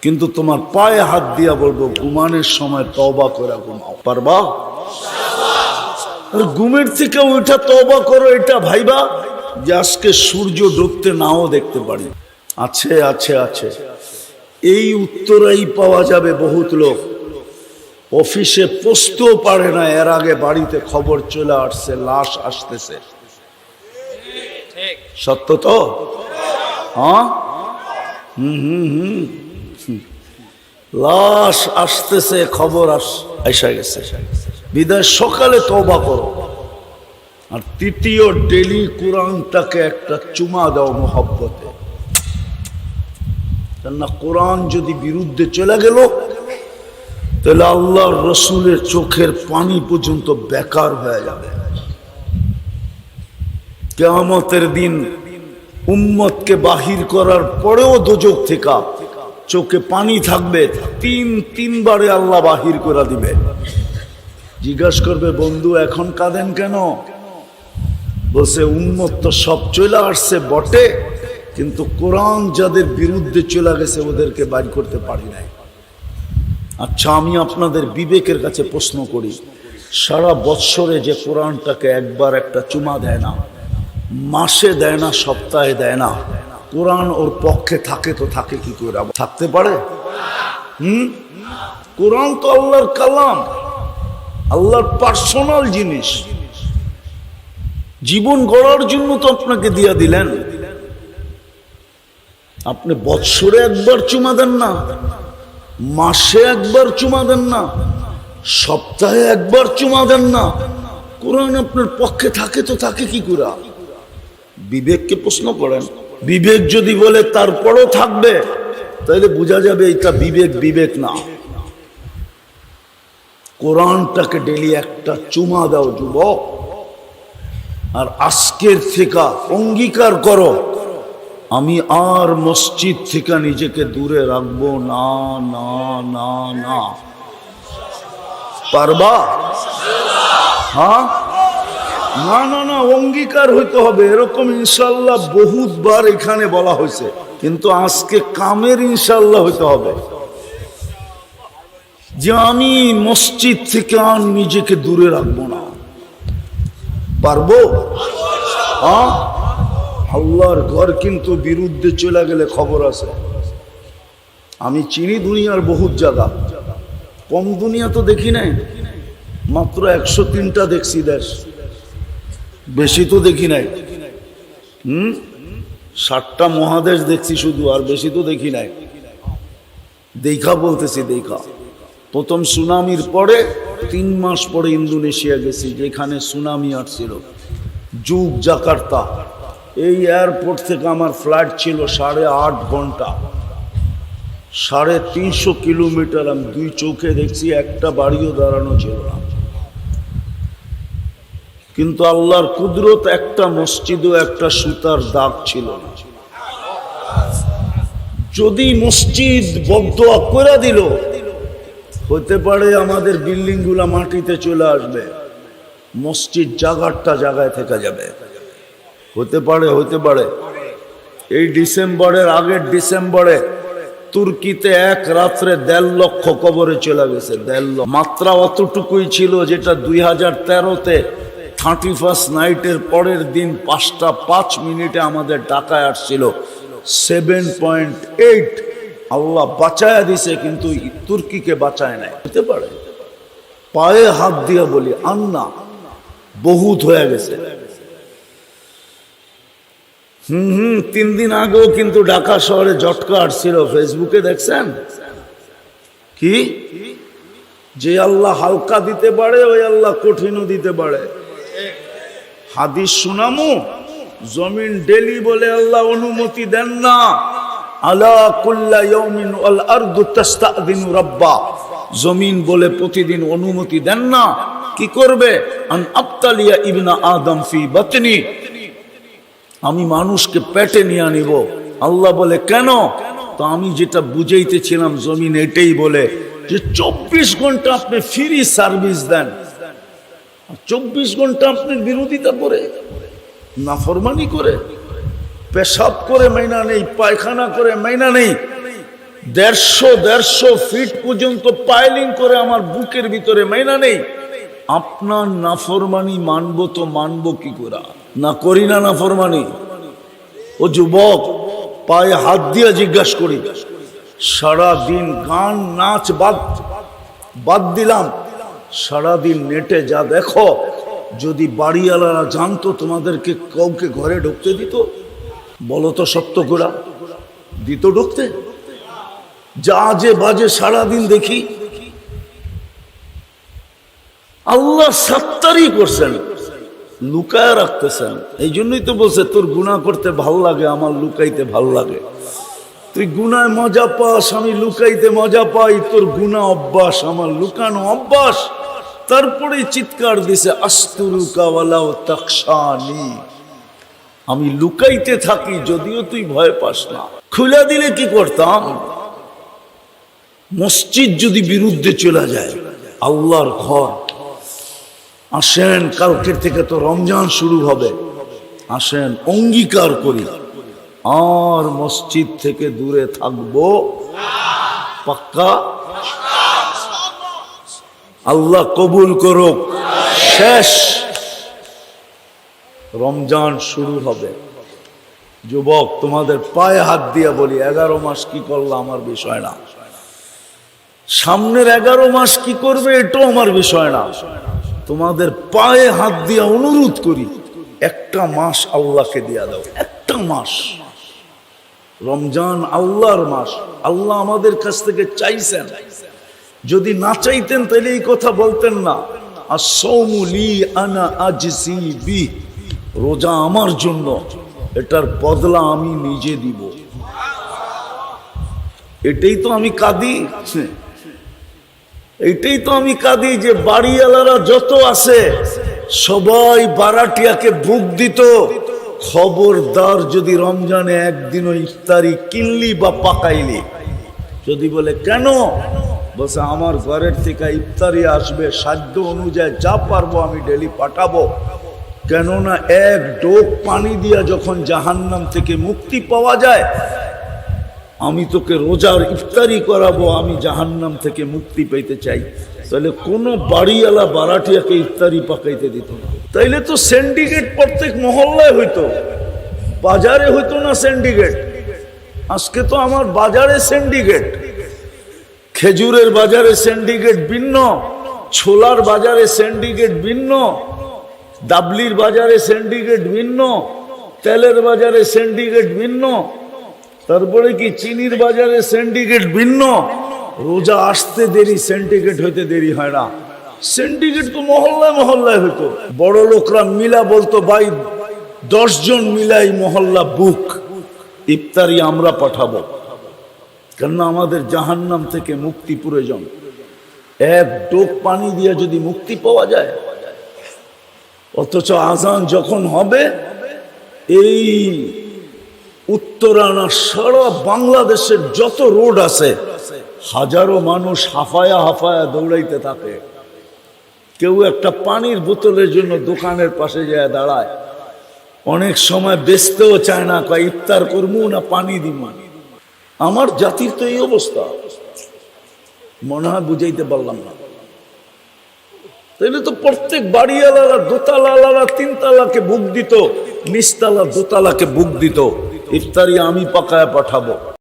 কিন্তু তোমার পায়ে হাত দিয়া বলবো ঘুমানোর সময় তওবা করে ঘুমাও, পারবা? আর ঘুমের থেকে ওইটা তওবা করো, এটা ভাইবা যে আজকে সূর্য ডুবতে নাও দেখতে পারি। আছে আছে আছে, এই উত্তরাই পাওয়া যাবে। বহুত লোক অফিসে পৌঁছতেও পারে না, এর আগে বাড়িতে খবর চলে আসছে লাশ আসতেছে। সত্য তো? হ্যাঁ, লাশ আসতেছে, খবর আইসা গেছে। বিদায় সকালে তওবা করো। আর তৃতীয়, ডেলি কোরআনটাকে একটা চুমা দাও মহব্বতে। কেননা কোরআন যদি বিরুদ্ধে চলে গেল তাহলে আল্লাহর রসুলের চোখের পানি পর্যন্ত বেকার হয়ে যাবে। কিয়ামতের দিন উম্মতকে বাহির করার পরেও দোজখ থেকে চোখে পানি থাকবে, তিনবারে আল্লাহ বাহির করে দিবে। জিজ্ঞাসা করবে, বন্ধু এখন কাঁদেন কেন? বলছে, উম্মত তো সব চলে আসছে বটে, কিন্তু কোরআন যাদের বিরুদ্ধে চলে গেছে ওদেরকে বাইর করতে পারি নাই। আচ্ছা, আমি আপনাদের বিবেকের কাছে প্রশ্ন করি, সারা বৎসরে যে কোরআনটাকে একবার একটা চুমা দেয় না, মাসে দেয় না, সপ্তাহে দেয় না, কোরআন ওর পক্ষে থাকে তো থাকে কি করে? থাকতে পারে? কোরআন তো আল্লাহর কালাম, আল্লাহর পার্সোনাল জিনিস। জীবন গড়ার জন্য তো আপনাকে দিয়া দিলেন। আপনি বৎসরে একবার চুমা দেন না, মাসে একবার চুমা দেন না, সপ্তাহে একবার চুমা দেন না, কোরআন আপনার পক্ষে থাকে তো থাকে কি করে? বিবেককে প্রশ্ন করেন। বিবেক যদি বলে তারপরও থাকবে, তাহলে বোঝা যাবে এটা বিবেক না। কোরআনটাকে ডেলি একটা চুমা দাও যুবক। আর আজকের থেকে অঙ্গীকার করো, আমি আর মসজিদ থেকে নিজেকে দূরে রাখবো না না না না। পারবা? হ্যাঁ, না না না, অঙ্গীকার হইতে হবে। এরকম ইনশাল্লাহ বহুতবার এখানে বলা হয়েছে, কিন্তু আজকে কামের ইনশাল্লাহ হইতে হবে যে আমি মসজিদ থেকে আর নিজেকে দূরে রাখবো না। পারবো? হ্যাঁ, আল্লাহর ঘর কিন্তু বিরুদ্ধে চলে গেলে খবর আছে। আমি চিনি দুনিয়ার বহুত জায়গা, কম দুনিয়া তো দেখি নাই, মাত্র 103টা দেখছি দেশ, বেশি তো দেখি নাই। 60টা মহাদেশ দেখছি শুধু, আর বেশি তো দেখি নাই। দেখা বলতেছি, দেখা। প্রথম সুনামির পরে 3 মাস পরে ইন্দোনেশিয়া গেছি, যেখানে সুনামি আসছিল, যুগ জাকার্তা। এই এয়ারপোর্ট থেকে আমার ফ্লাইট ছিল 8.5 ঘন্টা, 350 কিলোমিটার। আমি 2 চোখে দেখছি, একটা বাড়িও দাঁড়ানো ছিল না। কিন্তু আল্লাহর কুদরত, একটা মসজিদও একটা সুতার দাগ ছিল না। যদি মসজিদ বদদোয়া করে দিল, হতে পারে আমাদের বিল্ডিং গুলা মাটিতে চলে আসবে, মসজিদ জায়গায় থেকে যাবে। হতে পারে। এই ডিসেম্বরের আগের ডিসেম্বরে তুর্কিতে এক রাত্রে 1.5 লক্ষ কবরে চলে গেছে। 1.5 লক্ষ। মাত্রা অতটুকুই ছিল যেটা 2013-তে 31st নাইটের পরের দিন 5টা 5 মিনিটে আমাদের ঢাকায় আসছিল 7.8। আল্লাহ বাঁচায়া দিছে, কিন্তু তুর্কিকে বাঁচায় নাই। হতে পারে। পায়ে হাত দিয়া বলি, আন্না বহুত হয়ে গেছে। 3 দিন আগেও কিন্তু ঢাকা শহরে ঝটকা আসছিল, ফেসবুকে দেখছেন কি? যে আল্লাহ হালকা দিতে পারে, ওই আল্লাহ কঠিনও দিতে পারে। হাদিস শুনামু, জমিন ডেলি বলে আল্লাহ অনুমতি দেন না। আলা কুল্লা ইয়াউমিন ওয়াল আরদু তাস্তাযিনু রাব্বা। জমিন বলে প্রতিদিন অনুমতি দেন না। কি করবে? আন আবতালিয়া ইবনা আদম ফি বাতনি। আমি মানুষকে পেটে নিয়ে নিব। আল্লাহ বলে কেন? তো আমি যেটা বুঝাইতেছিলাম, জমিন এটাই বলে যে 24 ঘন্টা আপনি ফ্রি সার্ভিস দেন, 24 ঘন্টা আপনি বিরোধিতা করে, নাফরমানি করে, পেশাব করে মাইনা নেই, পায়খানা করে মাইনা নেই, 150 ফিট পর্যন্ত পাইলিং করে আমার বুকের ভিতরে মাইনা নেই। আপনার নাফরমানি মানবো তো মানবো কি করে? না করি না নাফরমানি? ও যুবক, পায়ে হাত দিয়া জিজ্ঞাসা করি, সারাদিন গান নাচ বাদ দিলাম, সারাদিন নেটে যা দেখো, যদি বাড়িওয়ালারা জানতো তোমাদেরকে কাউকে ঘরে ঢুকতে দিত? বলো তো সত্য করে, দিত ঢুকতে? যা যে বাজে সারাদিন দেখি। আল্লাহ সাত্তারি করছেন, লুকায় রাখতেছেন। এই জন্যই তো বলছে তোর গুনাহ করতে ভাল লাগে, আমার লুকাইতে ভাল লাগে। তুই গুনায় মজা পাস, আমি লুকাইতে মজা পাই। তোর গুনাহ অভ্যাস, আমার লুকানো অভ্যাস। তারপরে চিৎকার দিছে আস্তুরুকা ওয়ালাউ তাকশানি, আমি লুকাইতে থাকি যদিও তুই ভয় পাস না। খুলে দিলে কি করতাম? মসজিদ যদি বিরুদ্ধে চলে যায়, আল্লাহর ঘর, আসেন কালকের থেকে তো রমজান শুরু হবে, আসেন অঙ্গীকার করি আর মসজিদ থেকে দূরে থাকবো। পাক্কা? আল্লাহ কবুল করুক। শেষ রমজান শুরু হবে। যুবক, তোমাদের পায়ে হাত দিয়া বলি, 11 মাস কি করলা আমার বিষয় না, সামনের 11 মাস কি করবে এটাও আমার বিষয় না। তোমাদের পায়ে হাত দিয়া অনুরোধ করি, একটা মাস আল্লাহকে দিয়া দাও। একটা মাস, রমজান আল্লাহর মাস। আল্লাহ আমাদের কাছ থেকে চাইছেন। যদি না চাইতেন তাহলে এই কথা বলতেন না, আস-সাওমু লি আনা আজজি বি, রোজা আমার জন্য, এটার বদলা আমি নিজে দিব। এটাই তো আমি কাঁদি, এইটাই তো আমি কাঁদি যে বাড়িওয়ালারা যত আছে সবাই বারাটিয়াকে বুক দিত। খবরদার, যদি রমজানে একদিনও ইফতারি কিনলি বা পাকাইলি, যদি বলে কেন, বসে আমার ঘরের থেকে ইফতারি আসবে, সাধ্য অনুযায়ী যা পারবো আমি ডেলি পাঠাবো। কেননা এক ডোক পানি দিয়া যখন জাহান্নাম থেকে মুক্তি পাওয়া যায়, আমি তোকে রোজার ইফতারি করাবো, আমি জাহান্নাম থেকে মুক্তি পেতে চাই। তাহলে কোনো বাড়িওয়ালা বারাটিয়াকে ইফতারি পাকাইতে দিত না। তাইলে তো সিন্ডিকেট প্রত্যেক মহল্লায় হইতো, বাজারে হইতো না সিন্ডিকেট। আজকে তো আমার বাজারে সিন্ডিকেট, খেজুরের বাজারে সিন্ডিকেট ভিন্ন, ছোলার বাজারে সিন্ডিকেট ভিন্ন, ডাবলির বাজারে সিন্ডিকেট ভিন্ন, তেলের বাজারে সিন্ডিকেট ভিন্ন, তারপরে কি চিনির বাজারে সিন্ডিকেট ভিন্ন। রোজা আসতে দেরি, সিন্ডিকেট হইতে দেরি হয় না। সিন্ডিকেট তো মহল্লায় মহল্লায় হইতো। বড় লোকরা মিলা বলতো, ভাই 10 জন মিলাই মহল্লা বুক, ইফতারি আমরা পাঠাবো, কেননা আমাদের জাহান্নাম থেকে মুক্তি প্রয়োজন। এক ডোক পানি দিয়ে যদি মুক্তি পাওয়া যায়, অথচ আজান যখন হবে, এই উত্তরানা সারা বাংলাদেশের যত রোড আছে, হাজারো মানুষ হাফায়া হাফায়া দৌড়াইতে থাকে। কেউ একটা পানির বোতলের জন্য দোকানের পাশে যায় দাঁড়ায়, অনেক সময় বেচতেও চায় না, কয় ইফতার করবো না পানি দিব। আমার জাতির তো এই অবস্থা, মনে হয় বুঝাইতে পারলাম না। তাইলে তো প্রত্যেক বাড়িওয়ালারা, দোতলাওয়ালারা 3 তালাকে বুক দিত, নিচতলা দোতলাকে বুক দিত, ইফতারি আমি পাকায় পাঠাবো।